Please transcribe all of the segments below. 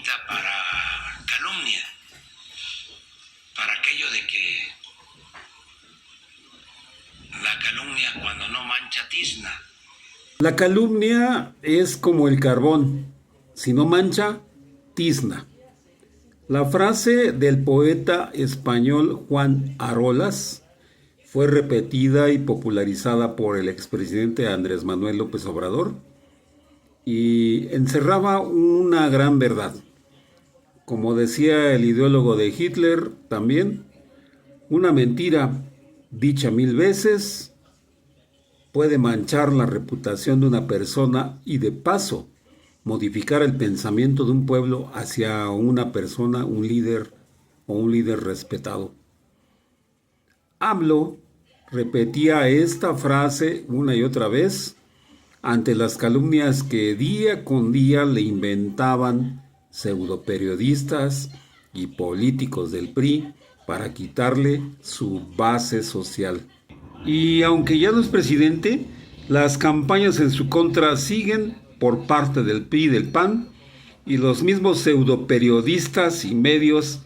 pinta para calumnia, para aquello de que la calumnia cuando no mancha tizna. La calumnia es como el carbón, si no mancha, tizna. La frase del poeta español Juan Arolas fue repetida y popularizada por el expresidente Andrés Manuel López Obrador y encerraba una gran verdad. Como decía el ideólogo de Hitler también, una mentira dicha 1000 veces puede manchar la reputación de una persona y de paso modificar el pensamiento de un pueblo hacia una persona, un líder o un líder respetado. AMLO repetía esta frase una y otra vez ante las calumnias que día con día le inventaban pseudoperiodistas y políticos del PRI para quitarle su base social. Y aunque ya no es presidente, las campañas en su contra siguen por parte del PRI y del PAN y los mismos pseudoperiodistas y medios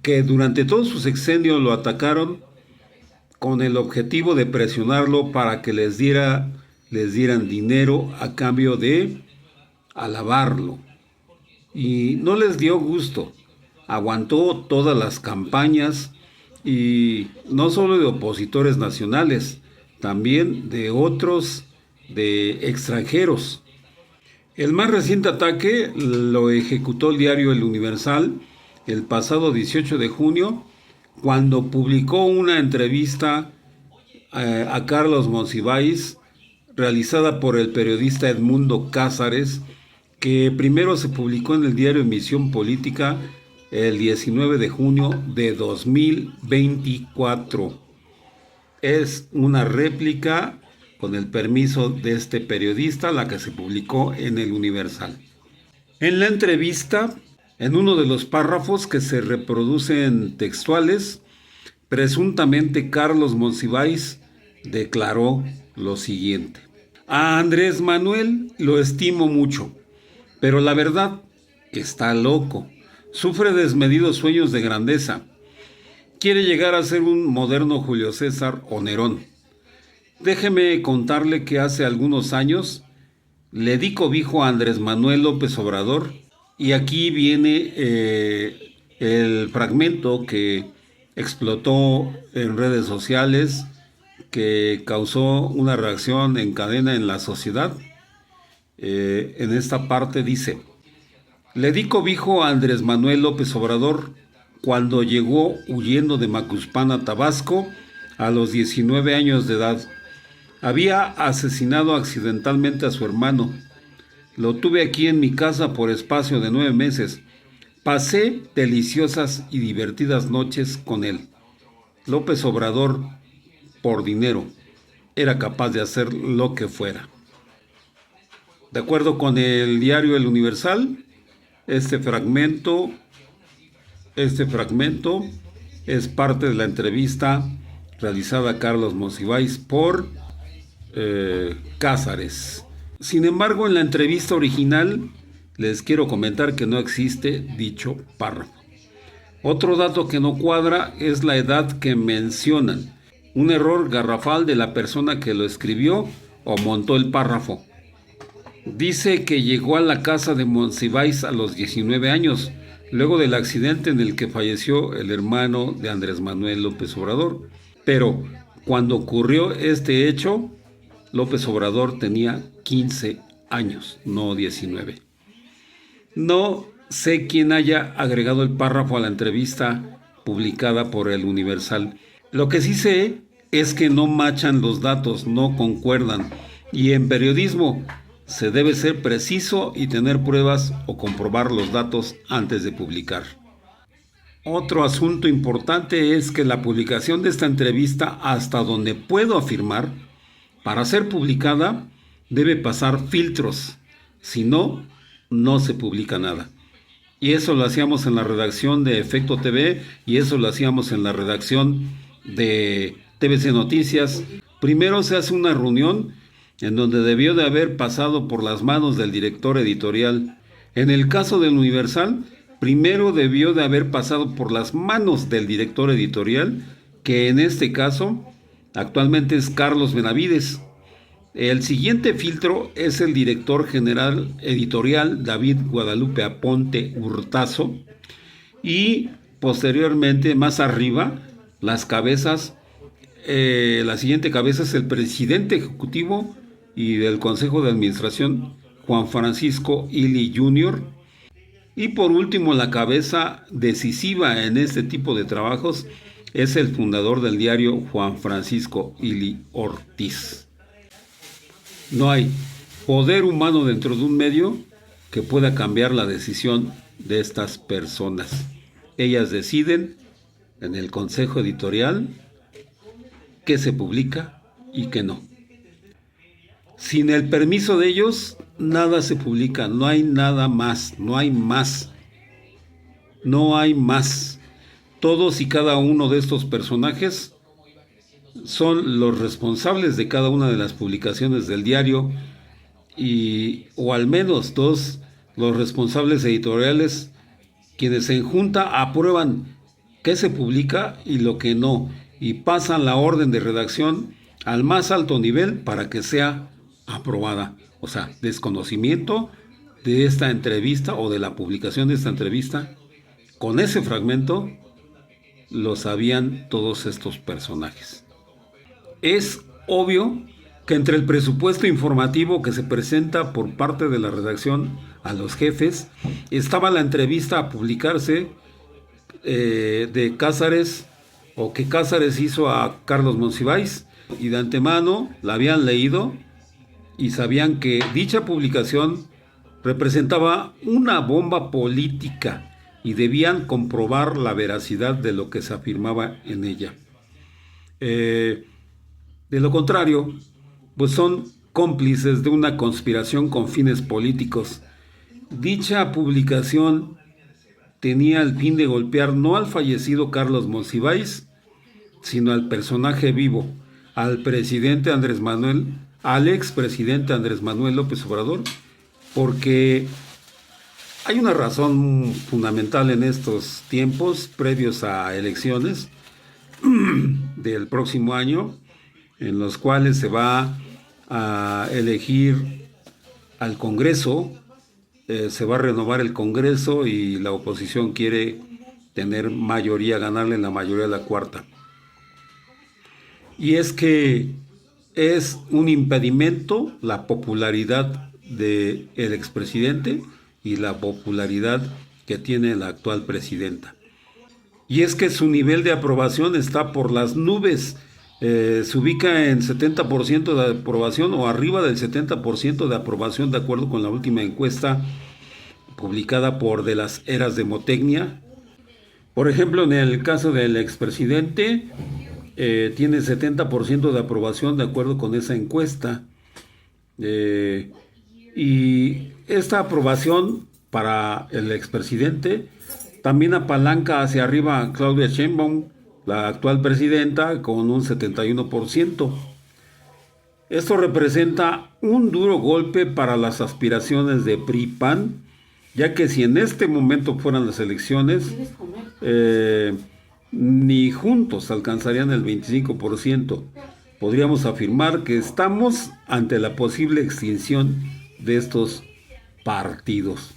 que durante todo su sexenio lo atacaron con el objetivo de presionarlo para que les dieran dinero a cambio de alabarlo. Y no les dio gusto, aguantó todas las campañas y no solo de opositores nacionales, también de otros, de extranjeros. El más reciente ataque lo ejecutó el diario El Universal el pasado 18 de junio, cuando publicó una entrevista a Carlos Monsiváis, realizada por el periodista Edmundo Cázares, que primero se publicó en el diario Emisión Política el 19 de junio de 2024. Es una réplica, con el permiso de este periodista, la que se publicó en el Universal. En la entrevista, en uno de los párrafos que se reproducen textuales, presuntamente Carlos Monsiváis declaró lo siguiente: a Andrés Manuel lo estimo mucho, pero la verdad está loco, sufre desmedidos sueños de grandeza, quiere llegar a ser un moderno Julio César o Nerón. Déjeme contarle que hace algunos años le di cobijo a Andrés Manuel López Obrador y aquí viene el fragmento que explotó en redes sociales, que causó una reacción en cadena en la sociedad. En esta parte dice: le di cobijo a Andrés Manuel López Obrador cuando llegó huyendo de Macuspana, Tabasco, a los 19 años de edad. Había asesinado accidentalmente a su hermano. Lo tuve aquí en mi casa por espacio de 9 meses. Pasé deliciosas y divertidas noches con él. López Obrador, por dinero, era capaz de hacer lo que fuera. De acuerdo con el diario El Universal, este fragmento es parte de la entrevista realizada a Carlos Monsiváis por Cázares. Sin embargo, en la entrevista original les quiero comentar que no existe dicho párrafo. Otro dato que no cuadra es la edad que mencionan, un error garrafal de la persona que lo escribió o montó el párrafo. Dice que llegó a la casa de Monsiváis a los 19 años, luego del accidente en el que falleció el hermano de Andrés Manuel López Obrador. Pero cuando ocurrió este hecho, López Obrador tenía 15 años, no 19. No sé quién haya agregado el párrafo a la entrevista publicada por El Universal. Lo que sí sé es que no machan los datos, no concuerdan. Y en periodismo se debe ser preciso y tener pruebas o comprobar los datos antes de publicar. Otro asunto importante es que la publicación de esta entrevista, hasta donde puedo afirmar, para ser publicada debe pasar filtros. Si no, no se publica nada. Y eso lo hacíamos en la redacción de Efecto TV y eso lo hacíamos en la redacción de TVC Noticias. Primero se hace una reunión en donde debió de haber pasado por las manos del director editorial En el caso del Universal, primero debió de haber pasado por las manos del director editorial, que en este caso actualmente es Carlos Benavides. El siguiente filtro es el director general editorial David Guadalupe Aponte Hurtazo, y posteriormente, más arriba, las cabezas, la siguiente cabeza es el presidente ejecutivo y del Consejo de Administración, Juan Francisco Illy Jr., y por último, la cabeza decisiva en este tipo de trabajos es el fundador del diario, Juan Francisco Illy Ortiz. No hay poder humano dentro de un medio que pueda cambiar la decisión de estas personas. Ellas deciden en el consejo editorial qué se publica y qué no. Sin el permiso de ellos, nada se publica, no hay nada más, no hay más. No hay más. Todos y cada uno de estos personajes son los responsables de cada una de las publicaciones del diario, o al menos los responsables editoriales, quienes en junta aprueban qué se publica y lo que no, y pasan la orden de redacción al más alto nivel para que sea aprobada. O sea, desconocimiento de esta entrevista o de la publicación de esta entrevista, con ese fragmento lo sabían todos estos personajes. Es obvio que entre el presupuesto informativo que se presenta por parte de la redacción a los jefes estaba la entrevista a publicarse de Cázares, o que Cázares hizo a Carlos Monsiváis, y de antemano la habían leído y sabían que dicha publicación representaba una bomba política y debían comprobar la veracidad de lo que se afirmaba en ella. De lo contrario, pues son cómplices de una conspiración con fines políticos. Dicha publicación tenía el fin de golpear no al fallecido Carlos Monsiváis, sino al personaje vivo, al presidente Andrés Manuel, al expresidente Andrés Manuel López Obrador, porque hay una razón fundamental en estos tiempos previos a elecciones del próximo año, en los cuales se va a elegir al Congreso, se va a renovar el Congreso y la oposición quiere tener mayoría, ganarle la mayoría de la cuarta. Y es que es un impedimento la popularidad del expresidente y la popularidad que tiene la actual presidenta. Y es que su nivel de aprobación está por las nubes. Se ubica en 70% de aprobación o arriba del 70% de aprobación, de acuerdo con la última encuesta publicada por De las Heras Demotecnia. Por ejemplo, en el caso del expresidente, tiene 70% de aprobación de acuerdo con esa encuesta. Y esta aprobación para el expresidente también apalanca hacia arriba a Claudia Sheinbaum, la actual presidenta, con un 71%. Esto representa un duro golpe para las aspiraciones de PRI-PAN, ya que si en este momento fueran las elecciones, ni juntos alcanzarían el 25%. Podríamos afirmar que estamos ante la posible extinción de estos partidos.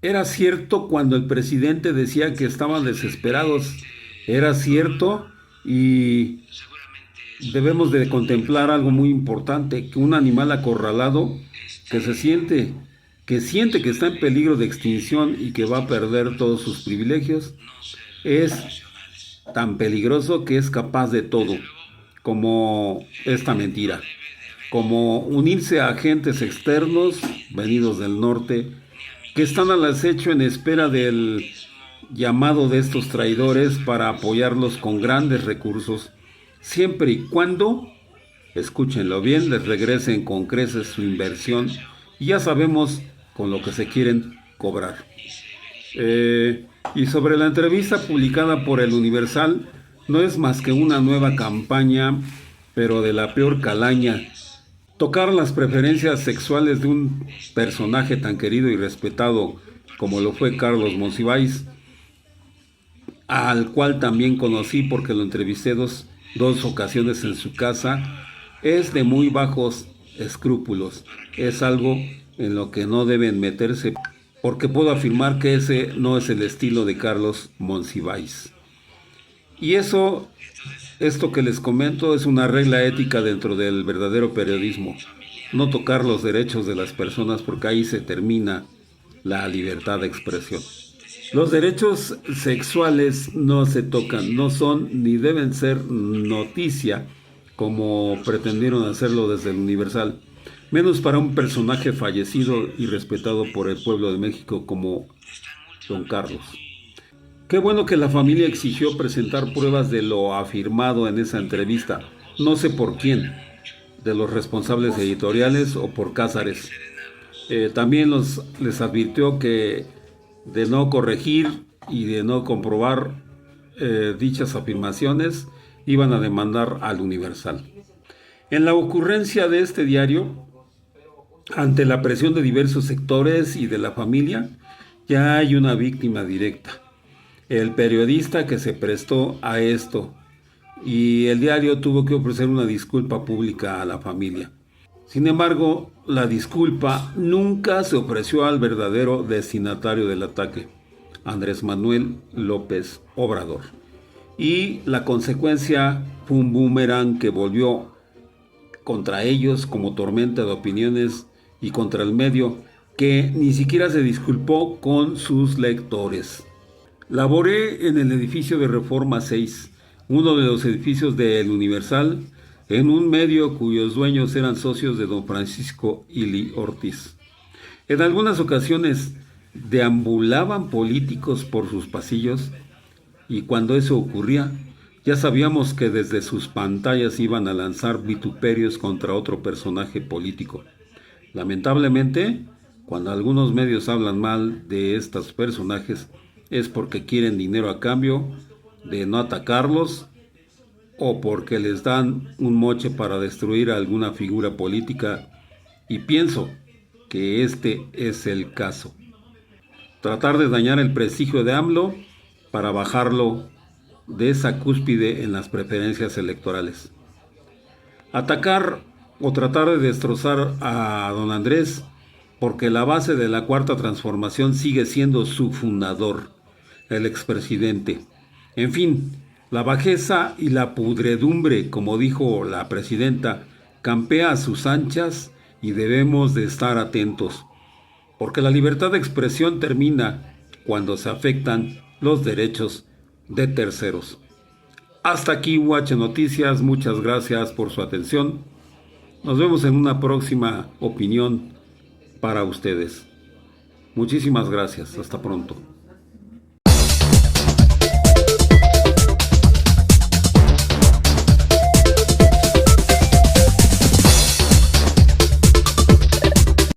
Era cierto cuando el presidente decía que estaban desesperados. Era cierto, y debemos de contemplar algo muy importante, que un animal acorralado que siente que está en peligro de extinción y que va a perder todos sus privilegios, es tan peligroso que es capaz de todo, como esta mentira, como unirse a agentes externos venidos del norte, que están al acecho en espera del llamado de estos traidores para apoyarlos con grandes recursos, siempre y cuando, escúchenlo bien, les regresen con creces su inversión, y ya sabemos con lo que se quieren cobrar. Y sobre la entrevista publicada por el Universal, no es más que una nueva campaña, pero de la peor calaña. Tocar las preferencias sexuales de un personaje tan querido y respetado como lo fue Carlos Monsiváis, al cual también conocí porque lo entrevisté dos ocasiones en su casa, es de muy bajos escrúpulos. Es algo en lo que no deben meterse, porque puedo afirmar que ese no es el estilo de Carlos Monsiváis. Y esto que les comento es una regla ética dentro del verdadero periodismo. No tocar los derechos de las personas, porque ahí se termina la libertad de expresión. Los derechos sexuales no se tocan, no son ni deben ser noticia como pretendieron hacerlo desde el Universal, menos para un personaje fallecido y respetado por el pueblo de México como don Carlos. Qué bueno que la familia exigió presentar pruebas de lo afirmado en esa entrevista, no sé por quién, de los responsables editoriales o por Cázares. También les advirtió que de no corregir y de no comprobar dichas afirmaciones, iban a demandar al Universal. En la ocurrencia de este diario, ante la presión de diversos sectores y de la familia, ya hay una víctima directa: el periodista que se prestó a esto, y el diario tuvo que ofrecer una disculpa pública a la familia. Sin embargo, la disculpa nunca se ofreció al verdadero destinatario del ataque, Andrés Manuel López Obrador. Y la consecuencia fue un boomerang que volvió contra ellos como tormenta de opiniones y contra el medio, que ni siquiera se disculpó con sus lectores. Laboré en el edificio de Reforma 6, uno de los edificios del Universal, en un medio cuyos dueños eran socios de don Francisco Ili Ortiz. En algunas ocasiones deambulaban políticos por sus pasillos, y cuando eso ocurría, ya sabíamos que desde sus pantallas iban a lanzar vituperios contra otro personaje político. Lamentablemente, cuando algunos medios hablan mal de estos personajes, es porque quieren dinero a cambio de no atacarlos, o porque les dan un moche para destruir a alguna figura política, y pienso que este es el caso. Tratar de dañar el prestigio de AMLO para bajarlo de esa cúspide en las preferencias electorales. Atacar o tratar de destrozar a don Andrés, porque la base de la Cuarta Transformación sigue siendo su fundador, el expresidente. En fin, la bajeza y la pudredumbre, como dijo la presidenta, campea a sus anchas, y debemos de estar atentos, porque la libertad de expresión termina cuando se afectan los derechos de terceros. Hasta aquí UH Noticias, muchas gracias por su atención. Nos vemos en una próxima opinión para ustedes. Muchísimas gracias, hasta pronto.